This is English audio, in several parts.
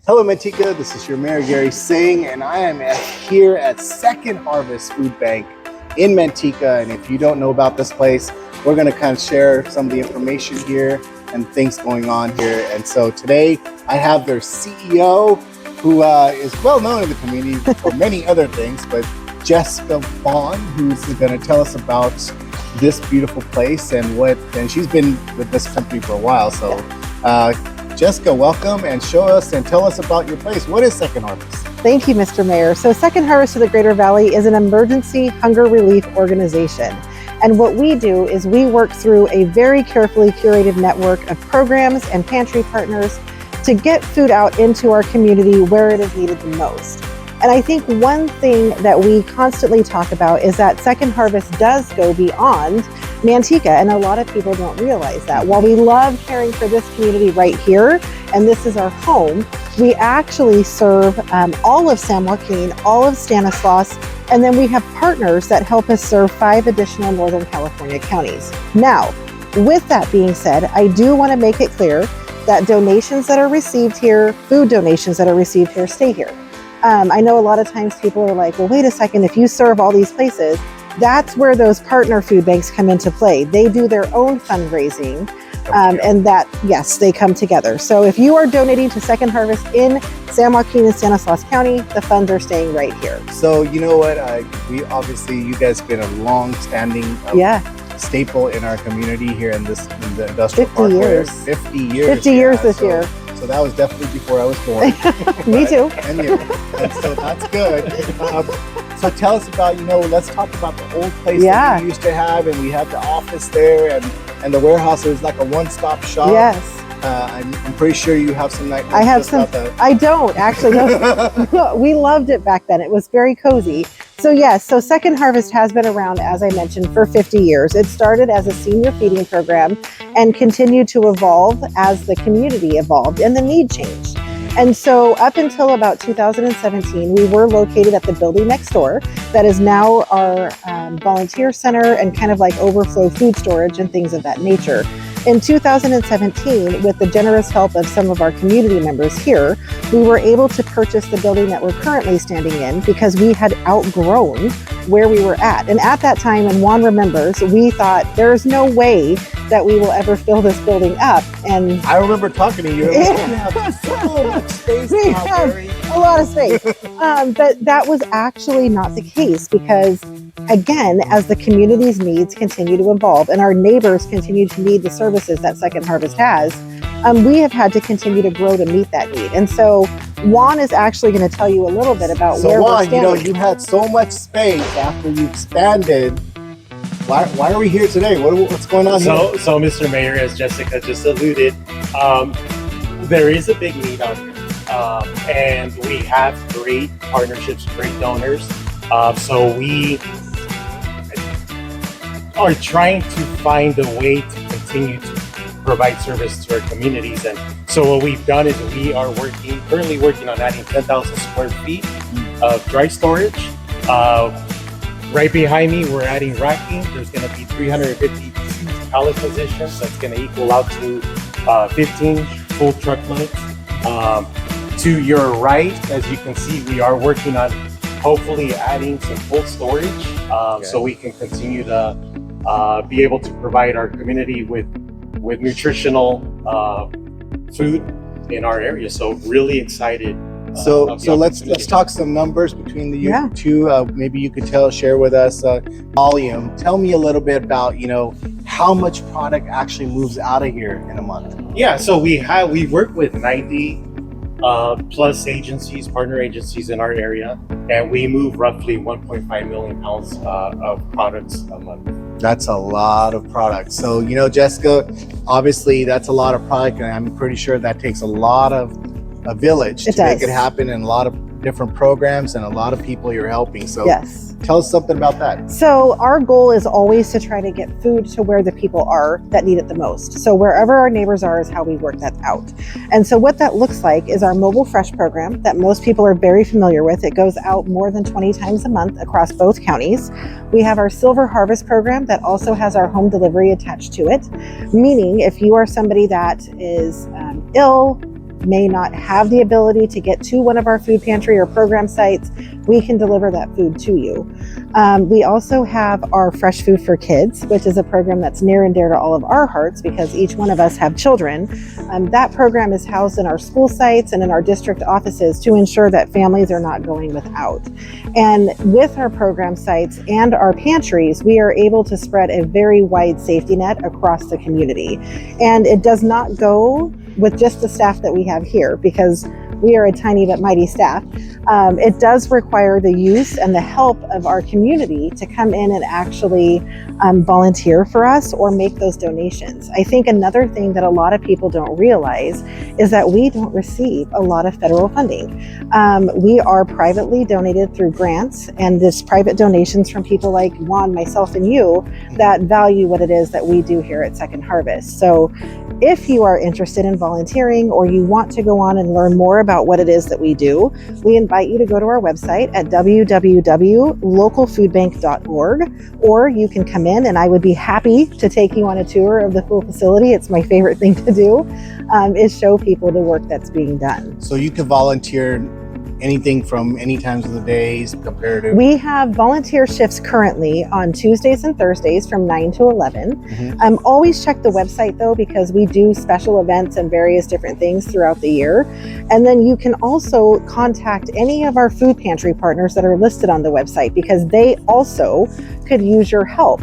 Hello Manteca, this is your Mayor Gary Singh, and I am here at Second Harvest Food Bank in Manteca. And if you don't know about this place, we're going to kind of share some of the information here and things going on here. And so today I have their CEO, who is well known in the community for many other things, but Jessica Vaughn, who's going to tell us about this beautiful place and she's been with this company for a while. So Jessica, welcome, and show us and tell us about your place. What is Second Harvest? Thank you, Mr. Mayor. So Second Harvest of the Greater Valley is an emergency hunger relief organization. And what we do is we work through a very carefully curated network of programs and pantry partners to get food out into our community where it is needed the most. And I think one thing that we constantly talk about is that Second Harvest does go beyond Manteca, and a lot of people don't realize that. While we love caring for this community right here, and this is our home, we actually serve all of San Joaquin, all of Stanislaus, and then we have partners that help us serve 5 additional Northern California counties. Now, with that being said, I do want to make it clear that donations that are received here, food donations that are received here, stay here. I know a lot of times people are like, well, wait a second, if you serve all these places, that's where those partner food banks come into play. They do their own fundraising, and that, yes, they come together. So if you are donating to Second Harvest in San Joaquin and Stanislaus County, the funds are staying right here. So you know what, we obviously, you guys have been a long-standing staple in our community here in the industrial park. 50 years. 50 years. 50 years this year. So that was definitely before I was born. Me too. And so that's good. So tell us about, let's talk about the old place that we used to have, and we had the office there and the warehouse. It was like a one-stop shop. Yes. I'm pretty sure you have some night. I have some. I don't actually. No. We loved it back then. It was very cozy. So yes, so Second Harvest has been around, as I mentioned, for 50 years. It started as a senior feeding program and continued to evolve as the community evolved and the need changed. And so up until about 2017, we were located at the building next door that is now our volunteer center and kind of like overflow food storage and things of that nature. In 2017, with the generous help of some of our community members here, we were able to purchase the building that we're currently standing in because we had outgrown where we were at. And at that time, and Juan remembers, we thought there's no way that we will ever fill this building up. And I remember talking to you. We have so much space. We have a lot of space. But that was actually not the case because, again, as the community's needs continue to evolve and our neighbors continue to need the services that Second Harvest has, we have had to continue to grow to meet that need. And so Juan is actually going to tell you a little bit about where we're standing. So Juan, you had so much space after you expanded. Why are we here today? What's going on here? So Mr. Mayor, as Jessica just alluded, there is a big need out here. And we have great partnerships, great donors. So we are trying to find a way to continue to provide service to our communities. And so what we've done is we are currently working on adding 10,000 square feet of dry storage. Right behind me, we're adding racking. There's going to be 352 pallet positions. That's going to equal out to 15 full truckloads. To your right, as you can see, we are working on hopefully adding some cold storage so we can continue to be able to provide our community with nutritional food in our area. So really excited. So let's talk some numbers between the two. Maybe you could share with us volume. Tell me a little bit about how much product actually moves out of here in a month. Yeah, so we work with 90 plus agencies, partner agencies in our area, and we move roughly 1.5 million pounds of products a month. That's a lot of products. So Jessica, obviously that's a lot of product, and I'm pretty sure that takes a lot of a village to make it happen, and a lot of different programs and a lot of people you're helping. So yes. Tell us something about that. So our goal is always to try to get food to where the people are that need it the most. So wherever our neighbors are is how we work that out. And so what that looks like is our Mobile Fresh program that most people are very familiar with. It goes out more than 20 times a month across both counties. We have our Silver Harvest program that also has our home delivery attached to it, meaning if you are somebody that is ill, may not have the ability to get to one of our food pantry or program sites, we can deliver that food to you. We also have our Fresh Food for Kids, which is a program that's near and dear to all of our hearts because each one of us have children. That program is housed in our school sites and in our district offices to ensure that families are not going without. And with our program sites and our pantries, we are able to spread a very wide safety net across the community. And it does not go with just the staff that we have here because we are a tiny but mighty staff. It does require the use and the help of our community to come in and actually volunteer for us or make those donations. I think another thing that a lot of people don't realize is that we don't receive a lot of federal funding. We are privately donated through grants, and this private donations from people like Juan, myself, and you that value what it is that we do here at Second Harvest. So if you are interested in volunteering or you want to go on and learn more about what it is that we do, we invite you to go to our website at www.localfoodbank.org, or you can come in and I would be happy to take you on a tour of the full facility. It's my favorite thing to do, is show people the work that's being done. So you can volunteer anything from any times of the days compared to? We have volunteer shifts currently on Tuesdays and Thursdays from 9 to 11. Always check the website though, because we do special events and various different things throughout the year. And then you can also contact any of our food pantry partners that are listed on the website because they also could use your help.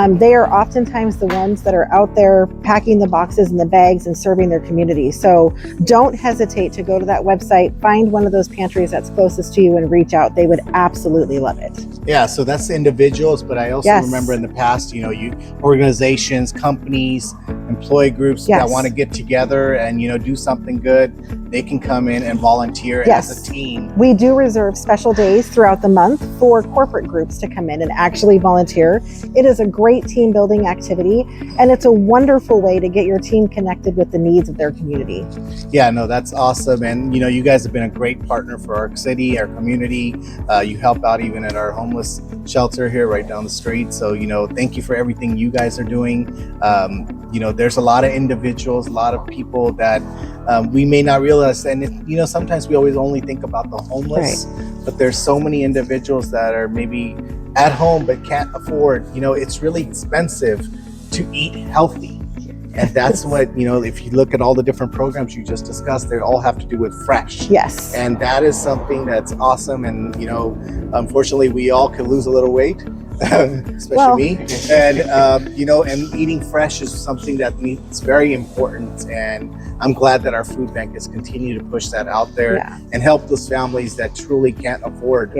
They are oftentimes the ones that are out there packing the boxes and the bags and serving their community. So don't hesitate to go to that website, find one of those pantries that's closest to you and reach out. They would absolutely love it. Yeah, so that's individuals, but I also remember in the past, you organizations, companies, employee groups that want to get together and, do something good. They can come in and volunteer as a team. We do reserve special days throughout the month for corporate groups to come in and actually volunteer. It is a great team building activity, and it's a wonderful way to get your team connected with the needs of their community. Yeah, no, that's awesome. And, you guys have been a great partner for our city, our community. You help out even at our homeless shelter here right down the street. So, thank you for everything you guys are doing. There's a lot of individuals, a lot of people that we may not realize. And, sometimes we always only think about the homeless, but there's so many individuals that are maybe at home but can't afford, it's really expensive to eat healthy. And that's what, if you look at all the different programs you just discussed, they all have to do with fresh. Yes. And that is something that's awesome. And, unfortunately, we all can lose a little weight, especially me. And, and eating fresh is something that's very important. And I'm glad that our food bank has continued to push that out there and help those families that truly can't afford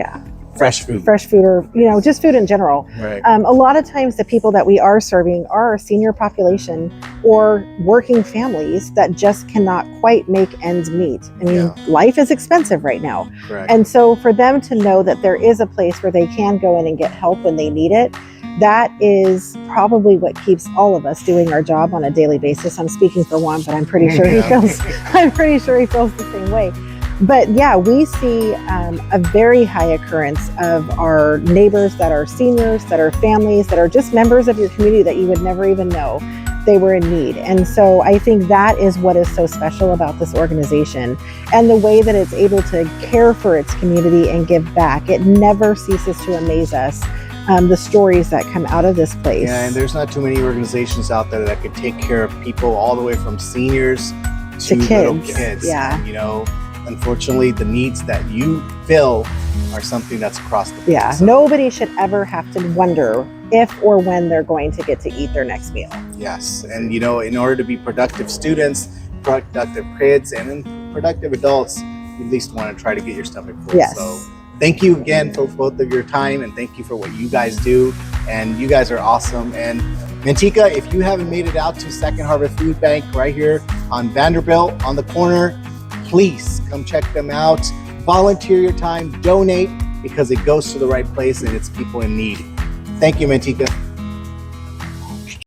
fresh food or just food in general. A lot of times the people that we are serving are our senior population or working families that just cannot quite make ends meet. I mean, life is expensive right now. And so for them to know that there is a place where they can go in and get help when they need it, that is probably what keeps all of us doing our job on a daily basis. I'm speaking for Juan, but I'm pretty sure he feels the same way. But we see a very high occurrence of our neighbors that are seniors, that are families, that are just members of your community that you would never even know they were in need. And so I think that is what is so special about this organization and the way that it's able to care for its community and give back. It never ceases to amaze us. The stories that come out of this place. Yeah, and there's not too many organizations out there that could take care of people all the way from seniors to little kids. Yeah. And, unfortunately, the needs that you fill are something that's across the board. Yeah, so nobody should ever have to wonder if or when they're going to get to eat their next meal. Yes, and in order to be productive students, productive kids, and then productive adults, you at least want to try to get your stomach full. Yes. So thank you again for both of your time, and thank you for what you guys do. And you guys are awesome. And Manteca, if you haven't made it out to Second Harvest Food Bank right here on Vanderbilt on the corner, please come check them out. Volunteer your time, donate, because it goes to the right place and it's people in need. Thank you, Manteca.